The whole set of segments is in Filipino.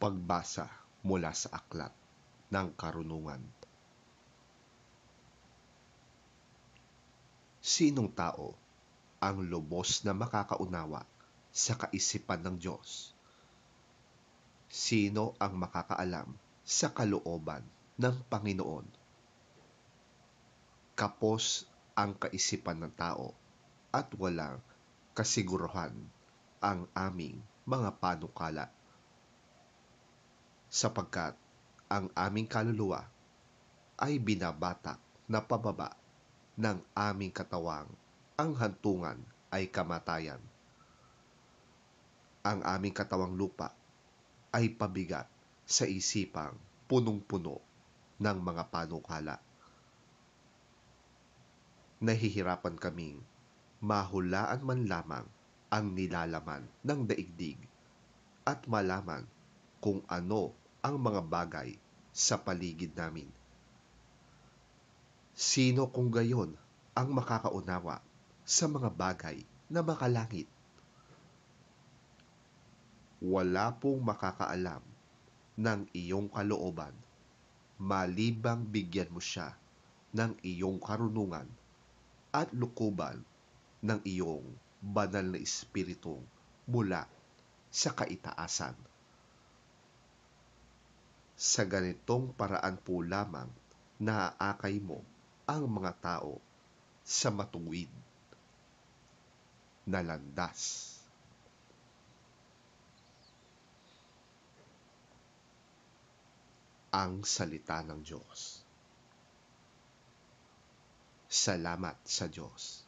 Pagbasa mula sa Aklat ng Karunungan. Sinong tao ang lubos na makakaunawa sa kaisipan ng Diyos? Sino ang makakaalam sa kalooban ng Panginoon? Kapos ang kaisipan ng tao at walang kasiguruhan ang aming mga panukala. Sapagkat ang aming kaluluwa ay binabatak na pababa ng aming katawang ang hantungan ay kamatayan. Ang aming katawang lupa ay pabigat sa isipang punong-puno ng mga panukala. Nahihirapan kaming mahulaan man lamang ang nilalaman ng daigdig at malaman kung ano ang mga bagay sa paligid namin. Sino kung gayon ang makakaunawa sa mga bagay na makalangit? Wala pong makakaalam ng iyong kalooban malibang bigyan mo siya ng iyong karunungan at lukuban ng iyong banal na espiritu mula sa kaitaasan. Sa ganitong paraan po lamang naaakay mo ang mga tao sa matuwid na landas. Ang salita ng Diyos. Salamat sa Diyos.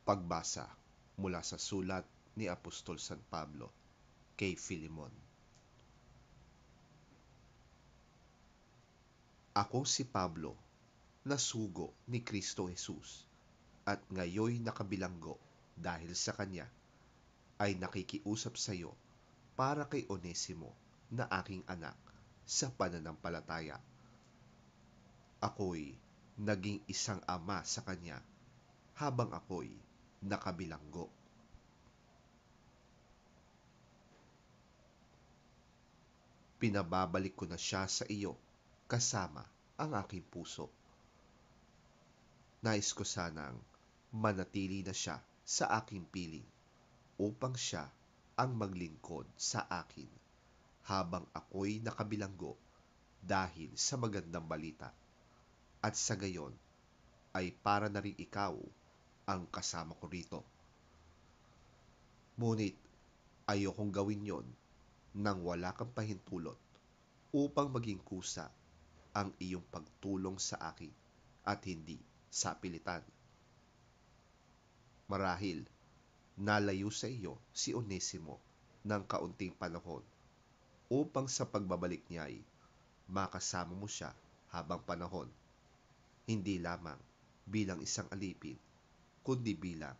Pagbasa mula sa sulat ni Apostol San Pablo kay Filemon. Ako si Pablo, na sugo ni Kristo Jesus, at ngayoy nakabilanggo dahil sa Kanya, ay nakikiusap sa iyo para kay Onesimo na aking anak sa pananampalataya. Ako'y naging isang ama sa kanya habang ako'y nakabilanggo. Pinababalik ko na siya sa iyo kasama ang aking puso. Nais ko sanang manatili na siya sa aking piling upang siya ang maglingkod sa akin habang ako'y nakabilanggo dahil sa magandang balita, at sa gayon ay para na rin ikaw ang kasama ko rito. Ngunit ayokong gawin yon nang wala kang pahintulot upang maging kusa ang iyong pagtulong sa akin at hindi sa pilitan. Marahil nalayo sa iyo si Onesimo ng kaunting panahon upang sa pagbabalik niya ay makasama mo siya habang panahon, hindi lamang bilang isang alipin, kundi bilang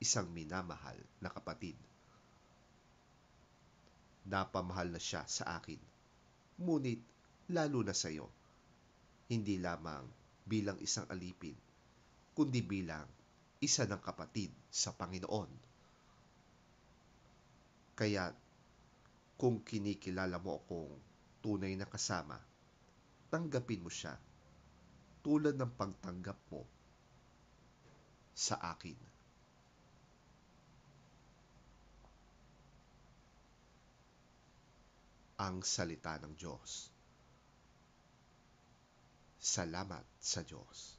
isang minamahal na kapatid. Napamahal na siya sa akin, ngunit lalo na sa iyo, hindi lamang bilang isang alipin, kundi bilang isa ng kapatid sa Panginoon. Kaya kung kinikilala mo akong tunay na kasama, tanggapin mo siya tulad ng pagtanggap mo sa akin. Ang salita ng Diyos. Salamat sa Diyos.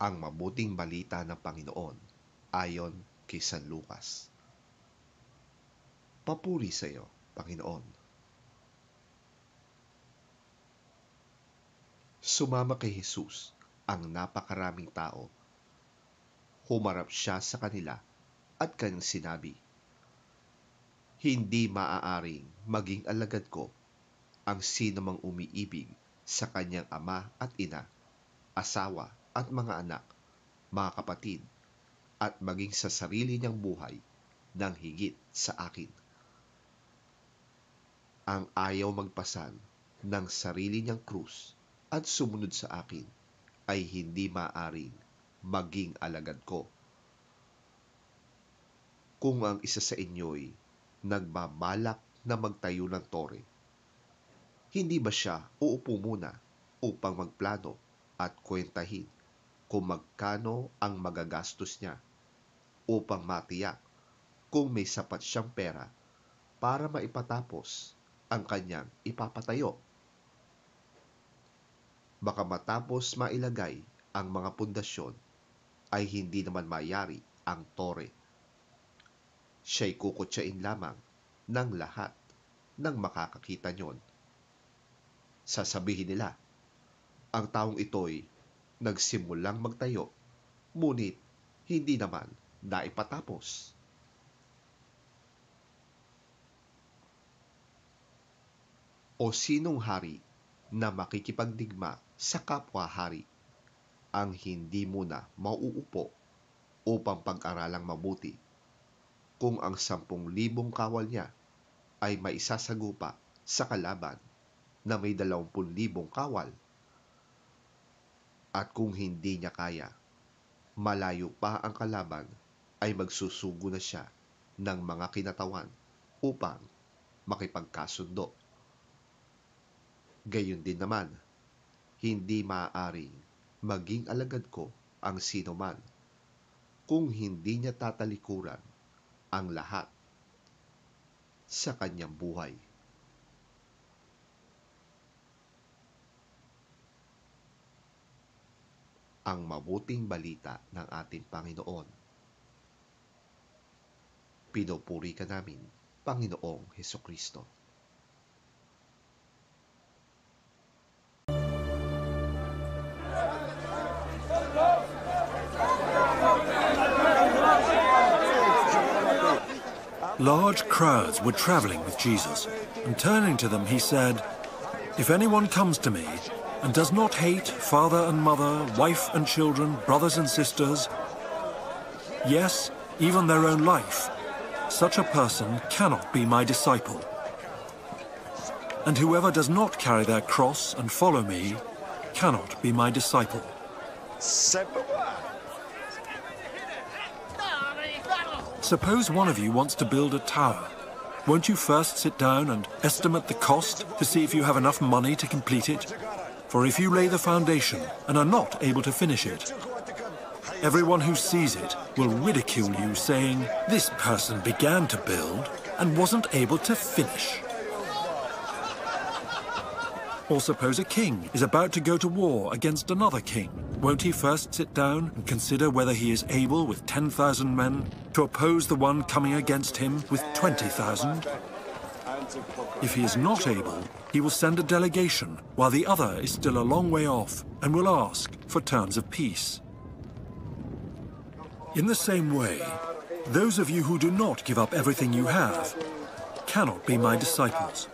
Ang mabuting balita ng Panginoon ayon kay San Lucas. Papuri sa iyo, Panginoon. Sumama kay Jesus ang napakaraming tao. Humarap siya sa kanila at kanyang sinabi, "Hindi maaaring maging alagad ko ang sino mang umiibig sa kanyang ama at ina, asawa at mga anak, mga kapatid, at maging sa sarili niyang buhay ng higit sa akin. Ang ayaw magpasan ng sarili niyang krus at sumunod sa akin ay hindi maaaring maging alagad ko. Kung ang isa sa inyo'y nagbabalak na magtayo ng tore, hindi ba siya uupo muna upang magplano at kwentahin kung magkano ang magagastos niya upang matiyak kung may sapat siyang pera para maipatapos ang kanyang ipapatayo? Baka matapos mailagay ang mga pundasyon ay hindi naman mayari ang tore. Siya'y kukutsain lamang ng lahat ng makakakita niyon. Sasabihin nila, ang taong ito'y nagsimulang magtayo, ngunit hindi naman naipatapos. O sinong hari na makikipagdigma sa kapwa-hari ang hindi muna mauupo upang pag-aralang mabuti kung ang 10,000 kawal niya ay maisasagupa sa kalaban na may 20,000 kawal? At kung hindi niya kaya, malayo pa ang kalaban, ay magsusugo na siya ng mga kinatawan upang makipagkasundo. Gayon din naman, hindi maaaring maging alagad ko ang sino man kung hindi niya tatalikuran ang lahat sa kanyang buhay. Ang mabuting balita ng ating Panginoon. Pinupuri ka namin, Panginoong Hesukristo. Large crowds were traveling with Jesus, and turning to them he said, "If anyone comes to me and does not hate father and mother, wife and children, brothers and sisters, yes, even their own life, such a person cannot be my disciple. And whoever does not carry their cross and follow me cannot be my disciple." Suppose one of you wants to build a tower. Won't you first sit down and estimate the cost to see if you have enough money to complete it? For if you lay the foundation and are not able to finish it, everyone who sees it will ridicule you, saying, "This person began to build and wasn't able to finish." Or suppose a king is about to go to war against another king. Won't he first sit down and consider whether he is able with 10,000 men to oppose the one coming against him with 20,000? If he is not able, he will send a delegation while the other is still a long way off and will ask for terms of peace. In the same way, those of you who do not give up everything you have cannot be my disciples.